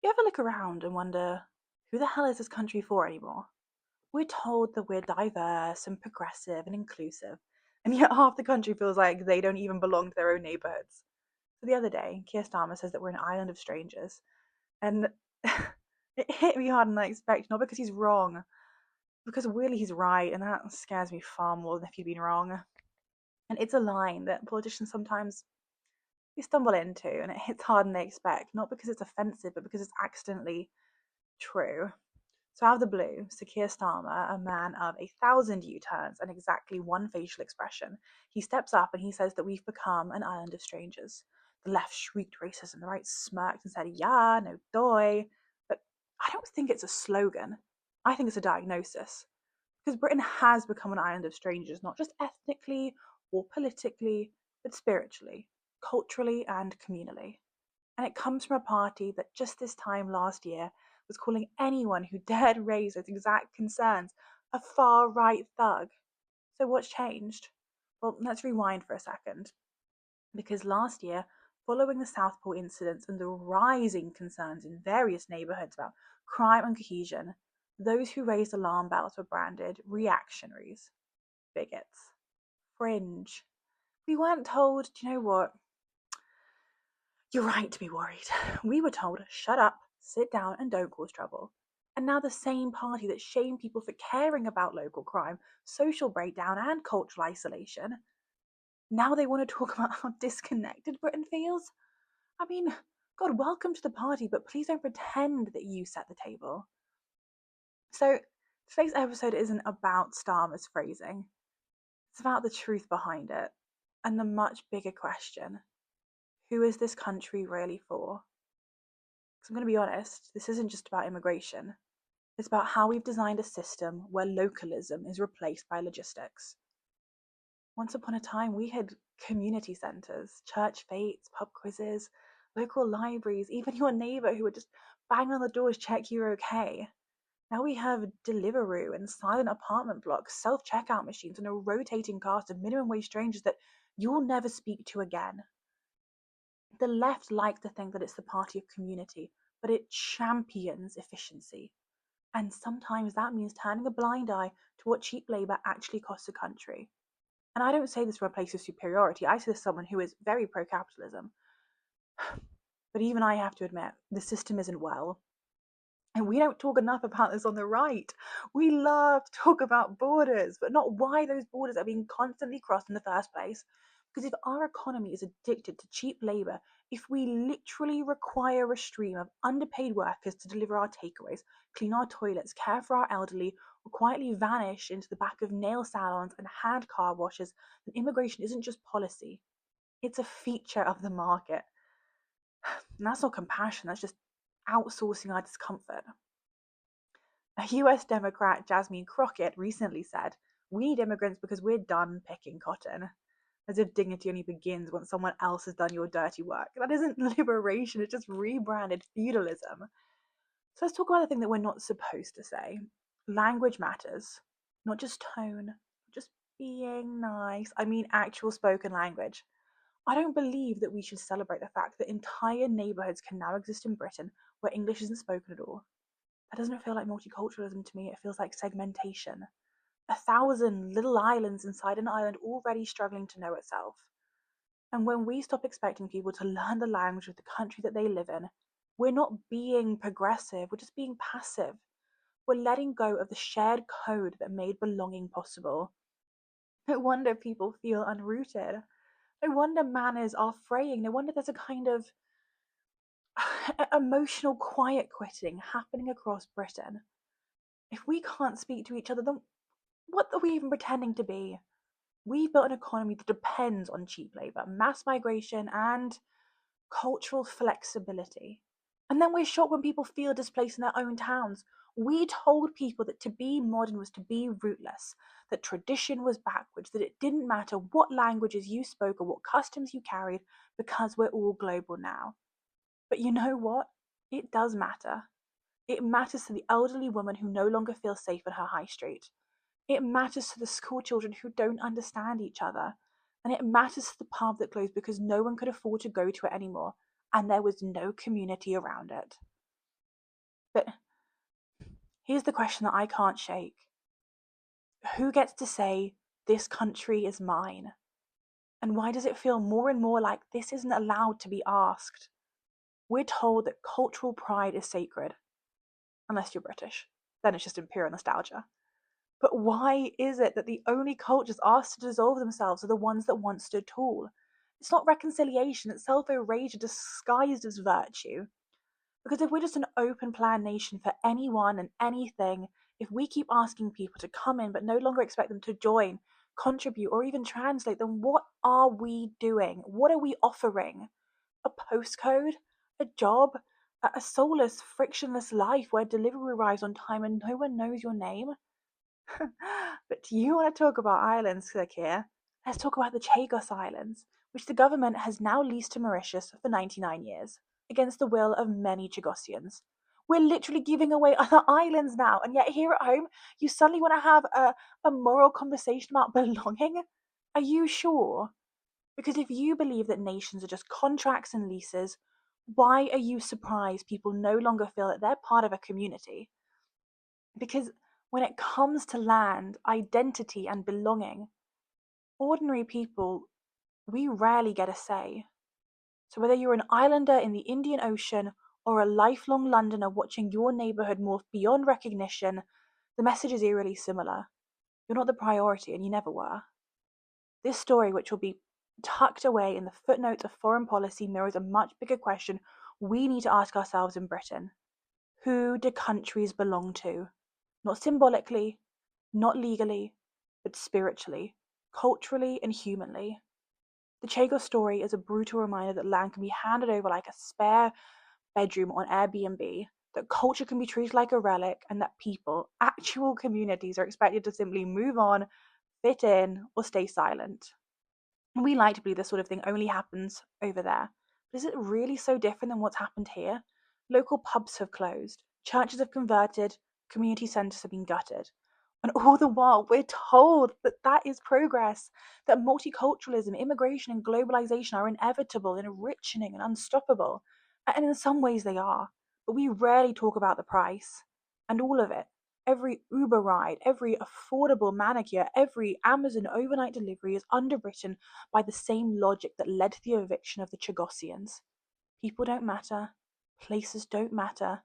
You ever look around and wonder, who the hell is this country for anymore? We're told that we're diverse and progressive and inclusive, and yet half the country feels like they don't even belong to their own neighbourhoods. So the other day, Keir Starmer says that we're an island of strangers, and it hit me harder than I expected, not because he's wrong, because really he's right, and that scares me far more than if he'd been wrong. And it's a line that politicians sometimes we stumble into, and it hits harder than they expect, not because it's offensive, but because it's accidentally true. So out of the blue, Sir Keir Starmer, a man of 1,000 U-turns and exactly one facial expression, he steps up and he says that we've become an island of strangers. The left shrieked racism, the right smirked and said, "Yeah, no doy." But I don't think it's a slogan. I think it's a diagnosis. Because Britain has become an island of strangers, not just ethnically or politically, but spiritually, culturally, and communally. And it comes from a party that just this time last year was calling anyone who dared raise those exact concerns a far right thug. So, what's changed? Well, let's rewind for a second. Because last year, following the Southport incidents and the rising concerns in various neighbourhoods about crime and cohesion, those who raised alarm bells were branded reactionaries, bigots, fringe. We weren't told, do you know what? You're right to be worried. We were told, shut up, sit down, and don't cause trouble. And now the same party that shamed people for caring about local crime, social breakdown, and cultural isolation, now they want to talk about how disconnected Britain feels? I mean, God, welcome to the party, but please don't pretend that you set the table. So, today's episode isn't about Starmer's phrasing, it's about the truth behind it and the much bigger question: who is this country really for? Because I'm going to be honest, this isn't just about immigration. It's about how we've designed a system where localism is replaced by logistics. Once upon a time, we had community centres, church fetes, pub quizzes, local libraries, even your neighbour who would just bang on the doors, check you're okay. Now we have Deliveroo and silent apartment blocks, self checkout machines, and a rotating cast of minimum wage strangers that you'll never speak to again. The left likes to think that it's the party of community, but it champions efficiency. And sometimes that means turning a blind eye to what cheap labour actually costs a country. And I don't say this from a place of superiority, I say this as someone who is very pro capitalism. But even I have to admit, the system isn't well. And we don't talk enough about this on the right. We love to talk about borders, but not why those borders are being constantly crossed in the first place. Because if our economy is addicted to cheap labour, if we literally require a stream of underpaid workers to deliver our takeaways, clean our toilets, care for our elderly, or quietly vanish into the back of nail salons and hand car washes, then immigration isn't just policy, it's a feature of the market. And that's not compassion, that's just outsourcing our discomfort. A US Democrat, Jasmine Crockett, recently said, "We need immigrants because we're done picking cotton." As if dignity only begins once someone else has done your dirty work. That isn't liberation, it's just rebranded feudalism. So let's talk about the thing that we're not supposed to say. Language matters, not just tone, not just being nice. I mean actual spoken language. I don't believe that we should celebrate the fact that entire neighbourhoods can now exist in Britain where English isn't spoken at all. That doesn't feel like multiculturalism to me, it feels like segmentation. 1,000 little islands inside an island already struggling to know itself. And when we stop expecting people to learn the language of the country that they live in, we're not being progressive, we're just being passive. We're letting go of the shared code that made belonging possible. No wonder people feel unrooted. No wonder manners are fraying. No wonder there's a kind of emotional quiet quitting happening across Britain. If we can't speak to each other, then what are we even pretending to be? We've built an economy that depends on cheap labour, mass migration, and cultural flexibility. And then we're shocked when people feel displaced in their own towns. We told people that to be modern was to be rootless, that tradition was backwards, that it didn't matter what languages you spoke or what customs you carried because we're all global now. But you know what? It does matter. It matters to the elderly woman who no longer feels safe in her high street. It matters to the school children who don't understand each other. And it matters to the pub that closed because no one could afford to go to it anymore and there was no community around it. But here's the question that I can't shake. Who gets to say, this country is mine? And why does it feel more and more like this isn't allowed to be asked? We're told that cultural pride is sacred, unless you're British. Then it's just imperial nostalgia. But why is it that the only cultures asked to dissolve themselves are the ones that once stood tall? It's not reconciliation, it's self-erasure disguised as virtue. Because if we're just an open plan nation for anyone and anything, if we keep asking people to come in but no longer expect them to join, contribute, or even translate, then what are we doing? What are we offering? A postcode? A job? A soulless, frictionless life where delivery arrives on time and no one knows your name? But do you want to talk about islands, Keir? Let's talk about the Chagos Islands, which the government has now leased to Mauritius for 99 years, against the will of many Chagosians. We're literally giving away other islands now, and yet here at home, you suddenly want to have a moral conversation about belonging? Are you sure? Because if you believe that nations are just contracts and leases, why are you surprised people no longer feel that they're part of a community? Because when it comes to land, identity, and belonging, ordinary people, we rarely get a say. So whether you're an islander in the Indian Ocean or a lifelong Londoner watching your neighbourhood morph beyond recognition, the message is eerily similar. You're not the priority, and you never were. This story, which will be tucked away in the footnotes of foreign policy, mirrors a much bigger question we need to ask ourselves in Britain. Who do countries belong to? Not symbolically, not legally, but spiritually, culturally, and humanly. The Chagos story is a brutal reminder that land can be handed over like a spare bedroom on Airbnb, that culture can be treated like a relic, and that people, actual communities, are expected to simply move on, fit in, or stay silent. We like to believe this sort of thing only happens over there. But is it really so different than what's happened here? Local pubs have closed, churches have converted, community centres have been gutted. And all the while, we're told that that is progress, that multiculturalism, immigration, and globalization are inevitable, enriching, and unstoppable. And in some ways, they are. But we rarely talk about the price. And all of it, every Uber ride, every affordable manicure, every Amazon overnight delivery is underwritten by the same logic that led to the eviction of the Chagosians. People don't matter, places don't matter,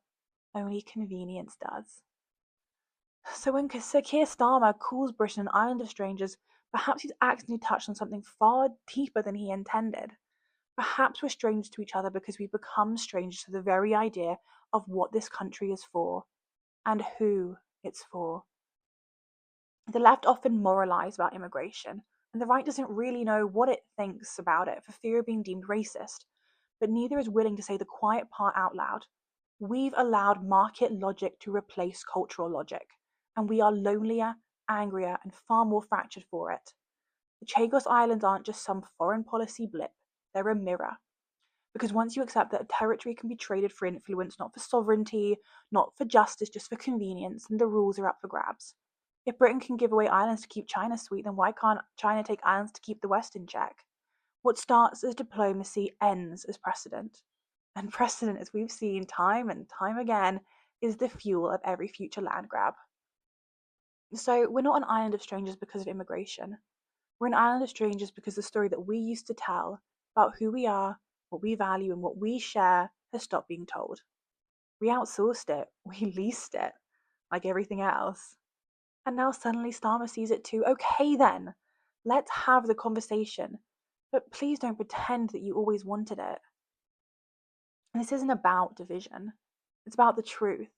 only convenience does. So when Sir Keir Starmer calls Britain an island of strangers, perhaps he's accidentally touched on something far deeper than he intended. Perhaps we're strangers to each other because we've become strangers to the very idea of what this country is for and who it's for. The left often moralise about immigration, and the right doesn't really know what it thinks about it for fear of being deemed racist, but neither is willing to say the quiet part out loud. We've allowed market logic to replace cultural logic, and we are lonelier, angrier, and far more fractured for it. The Chagos Islands aren't just some foreign policy blip, they're a mirror. Because once you accept that a territory can be traded for influence, not for sovereignty, not for justice, just for convenience, then the rules are up for grabs. If Britain can give away islands to keep China sweet, then why can't China take islands to keep the West in check? What starts as diplomacy ends as precedent. And precedent, as we've seen time and time again, is the fuel of every future land grab. So we're not an island of strangers because of immigration. We're an island of strangers because the story that we used to tell about who we are, what we value, and what we share has stopped being told. We outsourced it, we leased it, like everything else. And now suddenly Starmer sees it too. Okay then, let's have the conversation. But please don't pretend that you always wanted it. And this isn't about division, it's about the truth.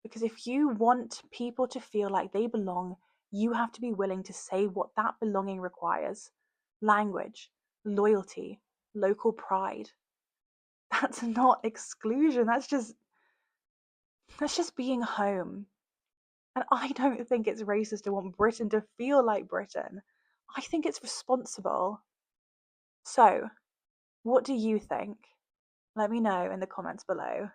Because if you want people to feel like they belong, you have to be willing to say what that belonging requires. Language, loyalty, local pride. That's not exclusion, that's just being home. And I don't think it's racist to want Britain to feel like Britain. I think it's responsible. So, what do you think? Let me know in the comments below.